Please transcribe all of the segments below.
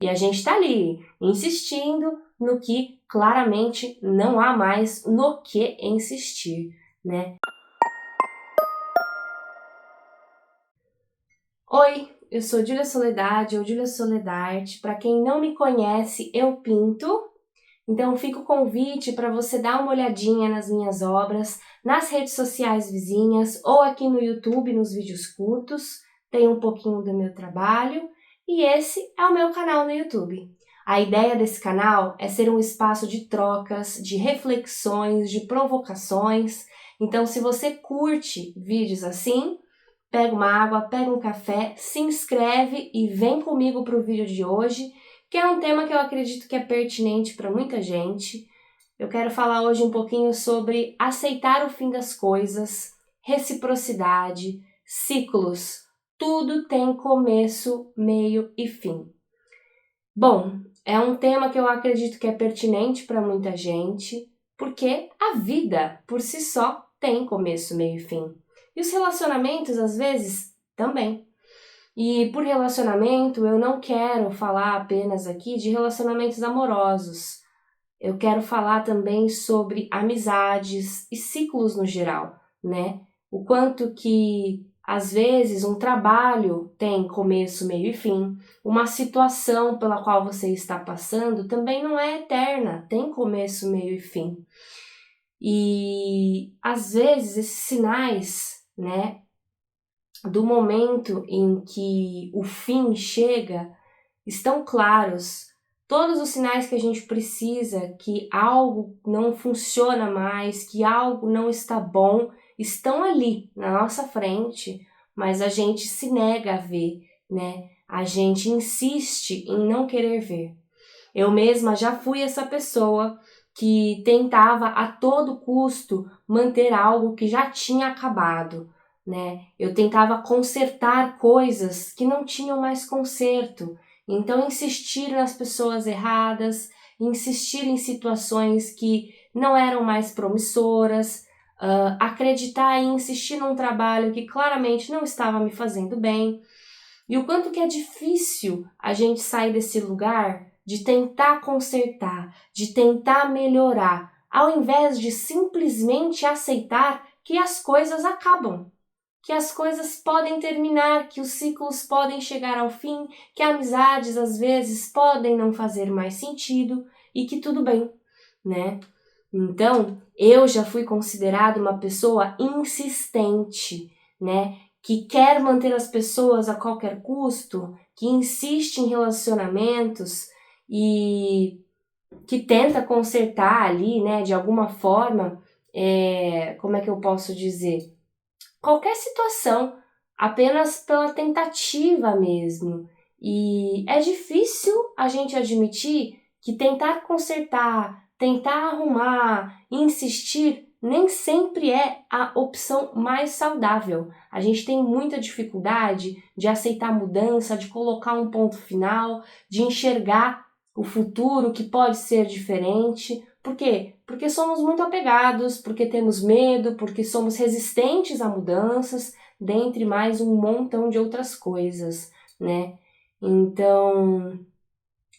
E a gente está ali, insistindo no que claramente não há mais no que insistir, né? Oi, eu sou Júlia Soledade ou Júlia Soledarte. Para quem não me conhece, eu pinto. Então fica o convite para você dar uma olhadinha nas minhas obras, nas redes sociais vizinhas ou aqui no YouTube, nos vídeos curtos. Tem um pouquinho do meu trabalho e esse é o meu canal no YouTube. A ideia desse canal é ser um espaço de trocas, de reflexões, de provocações. Então, se você curte vídeos assim, pega uma água, pega um café, se inscreve e vem comigo para o vídeo de hoje, que é um tema que eu acredito que é pertinente para muita gente. Eu quero falar hoje um pouquinho sobre aceitar o fim das coisas, reciprocidade, ciclos. Tudo tem começo, meio e fim. Bom, é um tema que eu acredito que é pertinente para muita gente, porque a vida, por si só, tem começo, meio e fim. E os relacionamentos, às vezes, também. E por relacionamento, eu não quero falar apenas aqui de relacionamentos amorosos. Eu quero falar também sobre amizades e ciclos no geral, né? O quanto que, às vezes, um trabalho tem começo, meio e fim. Uma situação pela qual você está passando também não é eterna, tem começo, meio e fim. E, às vezes, esses sinais, né, do momento em que o fim chega, estão claros. Todos os sinais que a gente precisa, que algo não funciona mais, que algo não está bom, estão ali na nossa frente, mas a gente se nega a ver, né? A gente insiste em não querer ver. Eu mesma já fui essa pessoa que tentava a todo custo manter algo que já tinha acabado, né? Eu tentava consertar coisas que não tinham mais conserto. Então, insistir nas pessoas erradas, insistir em situações que não eram mais promissoras, acreditar e insistir num trabalho que claramente não estava me fazendo bem. E o quanto que é difícil a gente sair desse lugar de tentar consertar, de tentar melhorar, ao invés de simplesmente aceitar que as coisas acabam, que as coisas podem terminar, que os ciclos podem chegar ao fim, que amizades às vezes podem não fazer mais sentido e que tudo bem, né? Então, eu já fui considerada uma pessoa insistente, né? Que quer manter as pessoas a qualquer custo, que insiste em relacionamentos e que tenta consertar ali, né, de alguma forma, como é que eu posso dizer? Qualquer situação, apenas pela tentativa mesmo. E é difícil a gente admitir que tentar consertar, tentar arrumar, insistir, nem sempre é a opção mais saudável. A gente tem muita dificuldade de aceitar mudança, de colocar um ponto final, de enxergar o futuro que pode ser diferente. Por quê? Porque somos muito apegados, porque temos medo, porque somos resistentes a mudanças, dentre mais um montão de outras coisas, né? Então,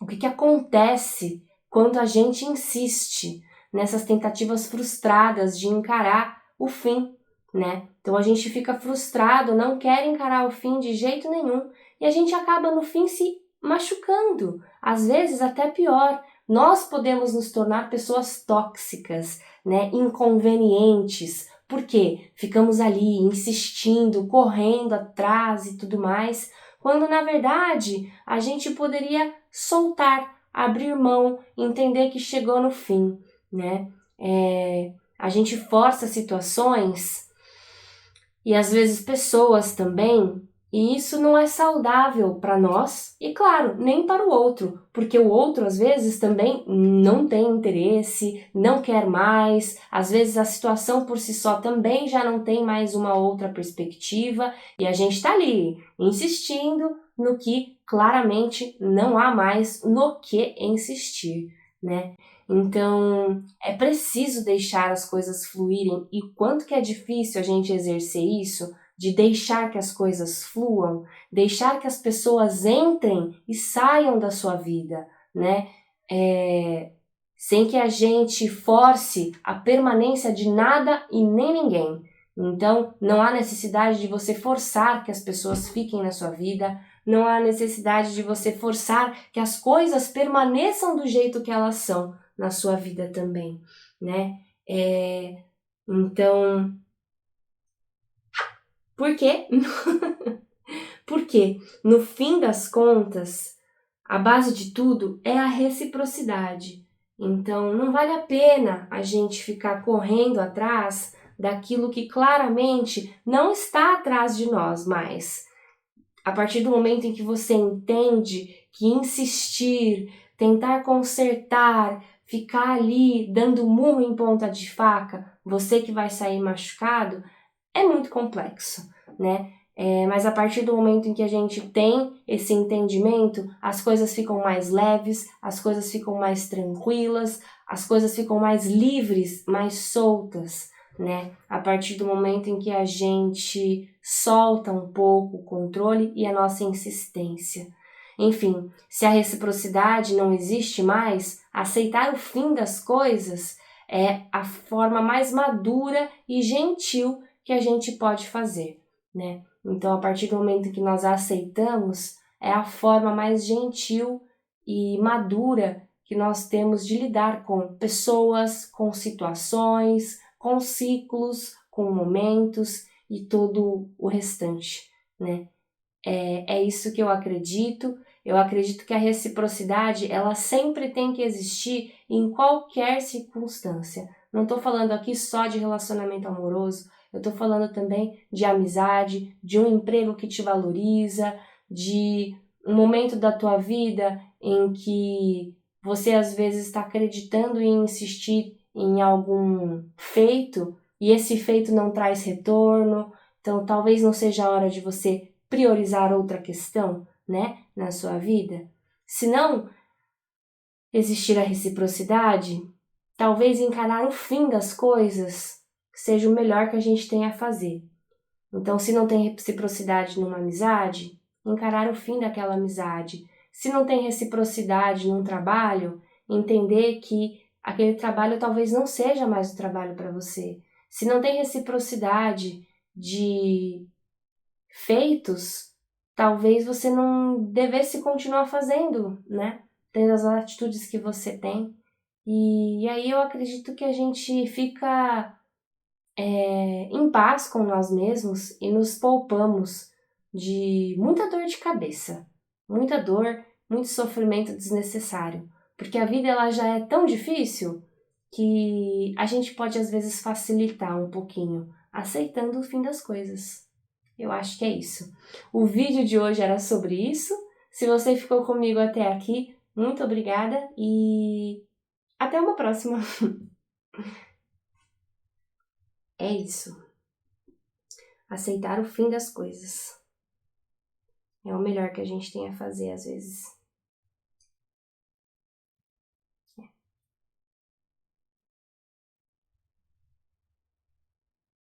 o que acontece quando a gente insiste nessas tentativas frustradas de encarar o fim, né? Então a gente fica frustrado, não quer encarar o fim de jeito nenhum e a gente acaba no fim se machucando, às vezes até pior. Nós podemos nos tornar pessoas tóxicas, né? Inconvenientes, porque ficamos ali insistindo, correndo atrás e tudo mais, quando na verdade a gente poderia soltar, abrir mão, entender que chegou no fim, né? A gente força situações e às vezes pessoas também, e isso não é saudável para nós e, claro, nem para o outro, porque o outro às vezes também não tem interesse, não quer mais, às vezes a situação por si só também já não tem mais uma outra perspectiva e a gente está ali insistindo no que claramente não há mais no que insistir, né? Então, é preciso deixar as coisas fluírem e quanto que é difícil a gente exercer isso de deixar que as coisas fluam, deixar que as pessoas entrem e saiam da sua vida, né? Sem que a gente force a permanência de nada e nem ninguém. Então, não há necessidade de você forçar que as pessoas fiquem na sua vida, não há necessidade de você forçar que as coisas permaneçam do jeito que elas são na sua vida também, né? Então, por quê? Porque, no fim das contas, a base de tudo é a reciprocidade. Então, não vale a pena a gente ficar correndo atrás daquilo que claramente não está atrás de nós mais. A partir do momento em que você entende que insistir, tentar consertar, ficar ali dando murro em ponta de faca, você que vai sair machucado, é muito complexo, né? Mas a partir do momento em que a gente tem esse entendimento, as coisas ficam mais leves, as coisas ficam mais tranquilas, as coisas ficam mais livres, mais soltas, né? A partir do momento em que a gente solta um pouco o controle e a nossa insistência. Enfim, se a reciprocidade não existe mais, aceitar o fim das coisas é a forma mais madura e gentil que a gente pode fazer, né? Então, a partir do momento que nós aceitamos, é a forma mais gentil e madura que nós temos de lidar com pessoas, com situações, com ciclos, com momentos e todo o restante, né? É isso que eu acredito. Eu acredito que a reciprocidade, ela sempre tem que existir em qualquer circunstância. Não estou falando aqui só de relacionamento amoroso, eu estou falando também de amizade, de um emprego que te valoriza, de um momento da tua vida em que você às vezes está acreditando em insistir em algum feito e esse feito não traz retorno. Então, talvez não seja a hora de você priorizar outra questão, né, na sua vida. Se não existir a reciprocidade, talvez encarar o fim das coisas seja o melhor que a gente tem a fazer. Então, se não tem reciprocidade numa amizade, encarar o fim daquela amizade. Se não tem reciprocidade num trabalho, entender que aquele trabalho talvez não seja mais o trabalho para você. Se não tem reciprocidade de feitos, talvez você não devesse continuar fazendo, né? Tendo as atitudes que você tem. E aí eu acredito que a gente fica em paz com nós mesmos e nos poupamos de muita dor de cabeça, muita dor, muito sofrimento desnecessário, porque a vida ela já é tão difícil que a gente pode às vezes facilitar um pouquinho, aceitando o fim das coisas. Eu acho que é isso. O vídeo de hoje era sobre isso. Se você ficou comigo até aqui, muito obrigada e até uma próxima. É isso. Aceitar o fim das coisas. É o melhor que a gente tem a fazer às vezes.